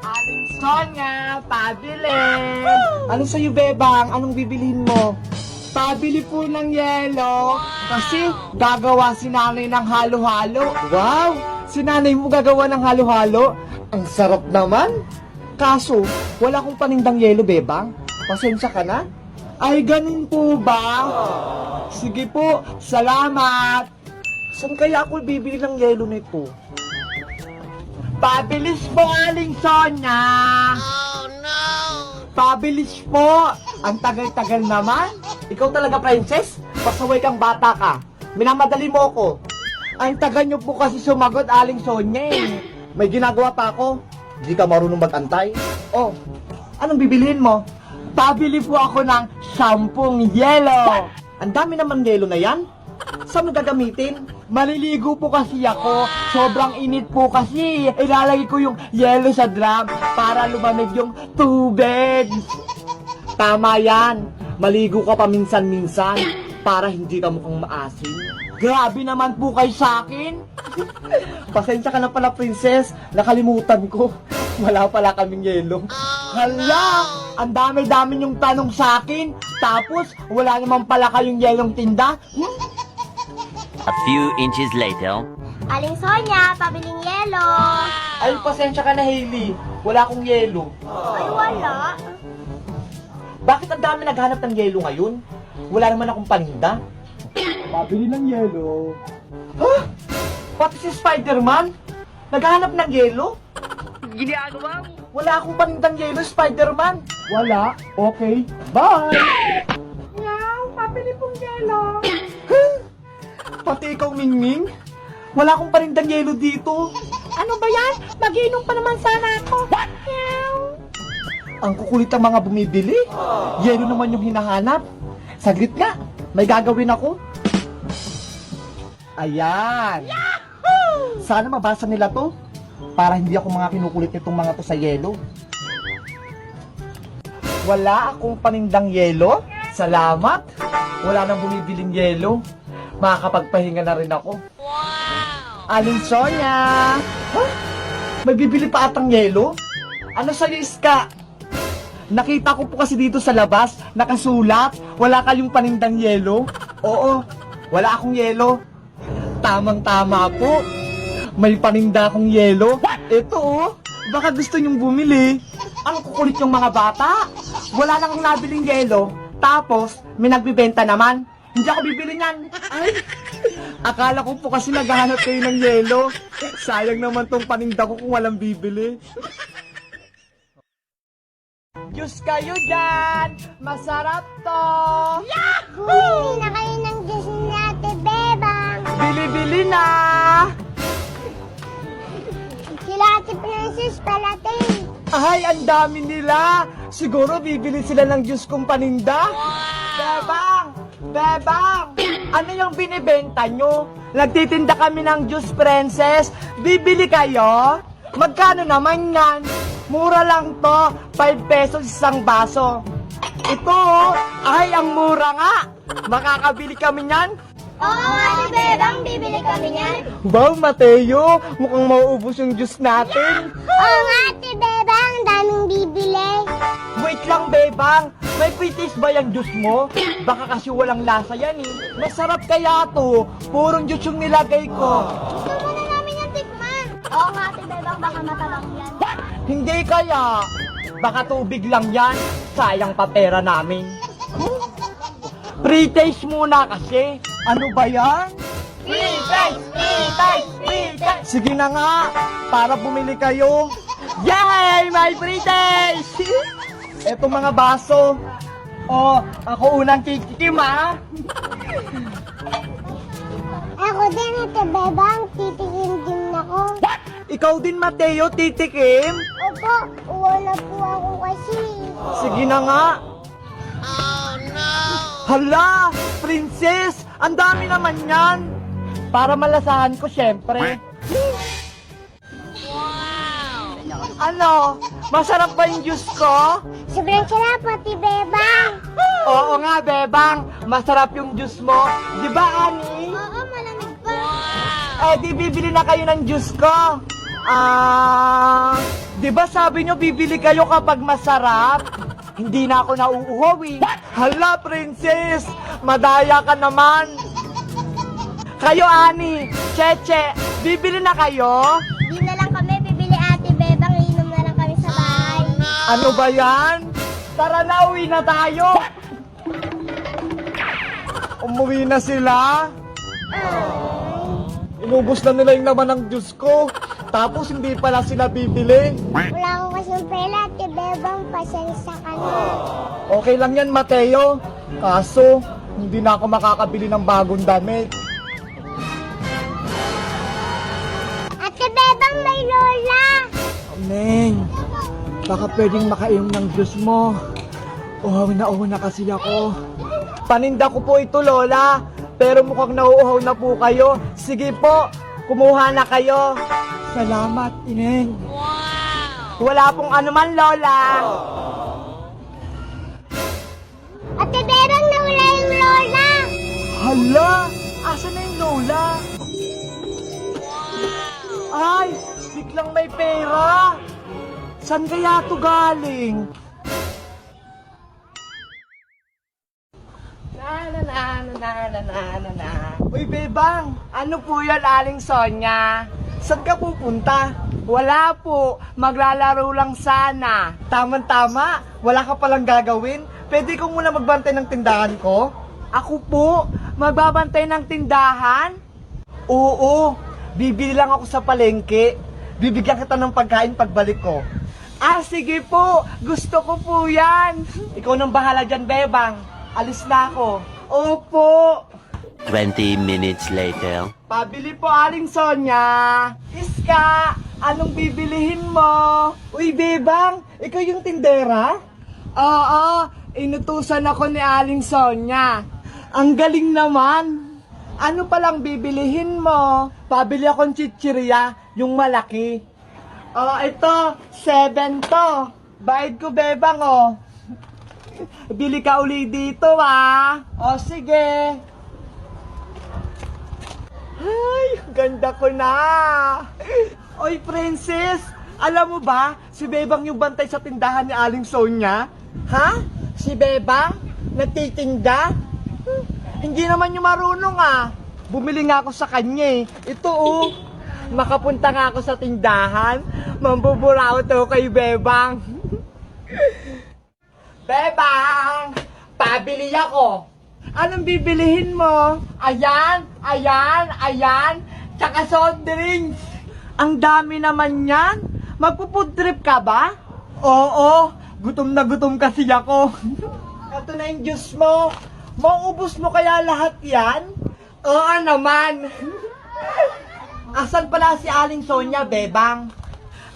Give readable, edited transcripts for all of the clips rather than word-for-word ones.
Aling Sonia, pabili! Ano sa'yo, Bebang? Anong bibilihin mo? Pabili po ng yelo. Kasi gagawa si nanay ng halo-halo. Wow! Si nanay mo gagawa ng halo-halo? Ang sarap naman! Kaso, wala akong panindang yelo, Bebang. Pasensya ka na? Ay, ganun po ba? Sige po, salamat! Saan kaya ako bibili ng yelo nito? Pabilis po, Aling Sonia! Oh, no! Pabilis po! Ang tagal-tagal naman! Ikaw talaga, princess? Pasaway kang bata ka. Minamadali mo ko. Ang tagal nyo po kasi sumagot, Aling Sonia eh. May ginagawa pa ako. Di ka marunong mag-antay. Oh, anong bibilihin mo? Pabili po ako ng 10 yelo. Ang dami naman yelo na yan. Saan mo gagamitin? Maliligo po kasi ako. Sobrang init po kasi. Ilalagay ko yung yelo sa drum para lumamig yung tubig. Tama yan. Maligo ka paminsan-minsan para hindi ka mukhang maasim. Grabe naman po kayo sa akin. Pasensya ka na pala, princess. Nakalimutan ko. Wala pala kaming yelo. Hala! Ang dami-dami yung tanong sa akin. Tapos, wala naman pala kayong yelong tinda. A few inches later. Aling Sonia, pabiling yelo. Ay, pasensya ka na, Hailey. Wala akong yelo. Ay, wala. Bakit ang dami naghanap ng yelo ngayon? Wala naman akong paninda. Pabili ng yelo. Ha? Pati si Spider-Man? Naghanap ng yelo? Ginagawa mo? Wala akong panindang yelo, Spider-Man. Wala? Okay. Bye! Meow, pabili pong yelo. Pati ikaw, Mingming? Wala akong panindang yelo dito. Ano ba yan? Mag-iinom pa naman sana ako. Meow. Ang kukulit ang mga bumibili. Yelo naman yung hinahanap. Saglit nga, may gagawin ako. Ayan. Sana mabasa nila to. Para hindi ako mga kinukulit nitong mga to sa yelo. Wala akong panindang yelo. Salamat. Wala nang bumibiling yelo. Makakapagpahinga na rin ako. Wow! Aling Sonia! Huh? May bibili pa atang yelo? Ano sa'yo, Iska? Nakita ko po kasi dito sa labas, nakasulat, wala kayong panindang yelo. Oo, wala akong yelo. Tamang-tama po. May paninda akong yelo. Ito oh, baka gusto nyong bumili. Ang kukulit yung mga bata. Wala nang nabiling yelo. Tapos, may nagbibenta naman. Hindi ako bibili niyan. Ay, akala ko po kasi naghahanap kayo ng yelo. Sayang naman tong paninda ko kung walang bibili. Diyos kayo dyan! Masarap to! Bumili na kayo ng Diyos ni Ate Bebang. Bili-bili na! Sila Ate Princess palating. Ay, ang dami nila! Siguro bibili sila ng Diyos kong paninda? Bebang! Bebang! Ano yung binibenta nyo? Nagtitinda kami ng Diyos Princess. Bibili kayo? Magkano naman yan? Mura lang to. 5 pesos isang baso. Ito oh, ay ang mura nga. Makakabili kami niyan. Oo, Ate Bebang, bibili kami niyan. Wow, Mateo, mukhang mauubos yung juice natin. Oo nga, Ate Bebang, daming bibili. Wait lang, Bebang. May pre-taste ba yung juice mo? Baka kasi walang lasa yan eh. Masarap kaya to. Purong juice yung nilagay ko. Gusto mo na namin yung tikman. Oo nga, Ate Bebang, baka matabang yan. Hindi kaya. Baka tubig lang yan. Sayang pa pera namin. Pre-taste muna kasi. Ano ba yan? Pre-taste! Pre-taste! Pre-taste! Sige na nga, para bumili kayo. Yay! May pre-taste! Eto mga baso. Oh, ako unang titikim ha. Ako din, Ate Bebang, titikim din ako. Ikaw din, Mateo, titikim. Opo, wala po ako kasi. Sige na nga. Oh no! Hala! Princess! Ang dami naman yan! Para malasahan ko, syempre. Wow! Ano? Masarap ba yung juice ko? Sobrang sarap, Ate Bebang. Oo nga, Bebang. Masarap yung juice mo. Di ba, Ani? Oo, malamig pa. Eh, di bibili na kayo ng juice ko. Di ba sabi nyo bibili kayo kapag masarap? Hindi na ako nauuhaw eh. Hala, princess! Madaya ka naman! Kayo, Ani, Cheche, bibili na kayo? Di na lang kami bibili Ate Bebang, inom na lang kami sa bahay. Ano ba yan? Tara na, uwi na tayo! Umuwi na sila. Inubos na nila yung laman ng Diyos ko. Tapos hindi pala sila bibili. Wala akong kasing pera, Ate Bebang, pasensya ka na. Okay lang yan, Mateo. Kaso, hindi na ako makakabili ng bagong damit. Ate Bebang, may lola! Neng, baka pwedeng makainom ng Diyos mo. Uhaw na kasi ako. Paninda ko po ito, Lola. Pero mukhang nauuhaw na po kayo. Sige po, kumuha na kayo. Salamat, Ineng. Wow! Wala pong anuman, Lola. Ate Bebang, nawala yung lola! Hala! Asan na yung Lola? Ay! Biglang may pera! Saan kaya to galing? Uy, Bebang! Ano po yan, Aling Sonia? Saan ka pupunta? Wala po. Maglalaro lang sana. Tama-tama. Wala ka palang gagawin. Pwede ko muna magbantay ng tindahan ko? Ako po? Magbabantay ng tindahan? Oo. Bibili lang ako sa palengke. Bibigyan kita ng pagkain pagbalik ko. Sige po. Gusto ko po yan. Ikaw nang bahala dyan, Bebang. Alis na ako. Opo. 20 minutes later. Pabili po, Aling Sonia. Iska, anong bibilihin mo? Uy, Bebang, ikaw yung tindera? Oo, inutusan ako ni Aling Sonia. Ang galing naman. Ano palang bibilihin mo? Pabili akong chichirya, yung malaki. Ito, 7 to. Bayad ko, Bebang, Bili ka uli dito, sige. Ay, ganda ko na. Oy, princess, alam mo ba, si Bebang yung bantay sa tindahan ni Aling Sonia? Ha? Si Bebang? Nagtitinda? Hindi naman yung marunong, Bumili nga ako sa kanya, Ito, makapunta nga ako sa tindahan. Mambuburaot ako kay Bebang. Bebang! Pabili ako! Anong bibilihin mo? Ayan! Tsaka soft drinks! Ang dami naman yan! Magpo-food trip ka ba? Oo! Gutom na gutom kasi ako! Ito na yung juice mo! Mauubos mo kaya lahat yan? Oo naman! Asan pala si Aling Sonia, Bebang?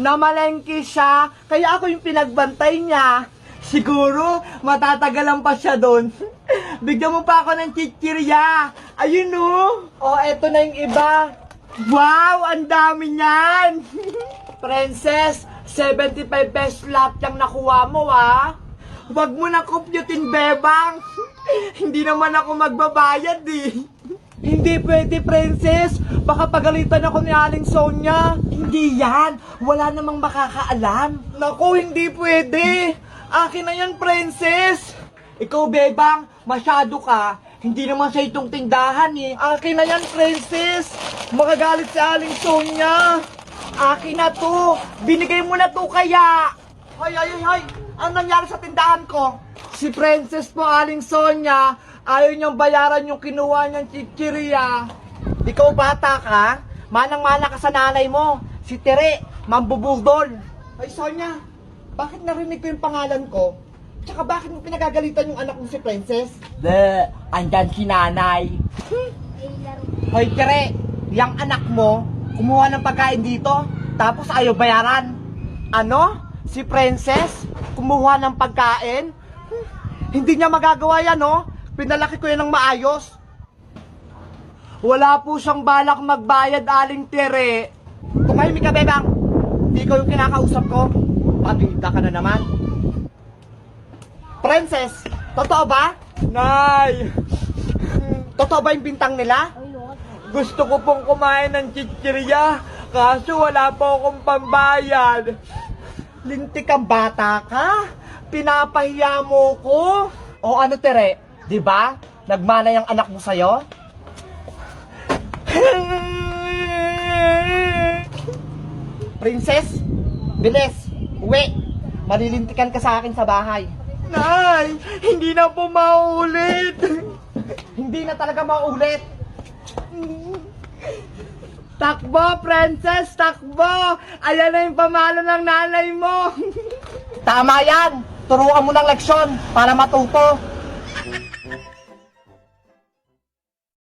Namalengke siya, kaya ako yung pinagbantay niya. Siguro, matatagalan pa siya doon. Bigyan mo pa ako ng chichirya. Ayun, eto na yung iba. Wow, ang dami niyan. Princess, 75 pesos lahat yung nakuha mo, Huwag mo na computin, Bebang. Hindi naman ako magbabayad, Hindi pwede, Princess. Baka pagalitan ako ni Aling Sonia. Hindi yan. Wala namang makakaalam. Naku, hindi pwede. Akin na yan, Princess. Ikaw, Bebang, masyado ka. Hindi naman sa itong tindahan, Akin na yan, Princess. Makagalit si Aling Sonia. Akin na to. Binigay mo na to kaya. Hoy. Ang nangyari sa tindahan ko? Si Princess po, Aling Sonia, ayaw niyang bayaran yung kinuha niyang chichirya. Ikaw bata ka? Manang-mana ka sa nanay mo. Si Tere, mambubudol. Ay, Sonia, bakit narinig ko yung pangalan ko? Tsaka bakit mo pinagagalitan yung anak mo si Princess? Andyan si nanay. Hoy, Tere, yung anak mo, kumuha ng pagkain dito, tapos ayaw bayaran. Ano? Si Princess, kumuha ng pagkain? Hindi niya magagawa yan, Pinalaki ko yan ng maayos. Wala po siyang balak magbayad, Aling Tere. Tumahimik ka, Bebang. Hindi ko yung kinakausap ko. Pabida ka na naman. Princess, totoo ba? Nay! Totoo ba yung bintang nila? Gusto ko pong kumain ng chichirya. Kaso wala po akong pambayad. Lintik kang bata ka? Pinapahiya mo ko? O ano tere, di ba? Nagmana yung anak mo sa'yo? Princess, bilis, uwi. Malilintikan ka sa akin sa bahay. Nay, hindi na po maulit. Hindi na talaga maulit. Takbo, princess, takbo! Ayan na yung pamalo ng nanay mo! Tama yan! Turuan mo ng leksyon para matuto.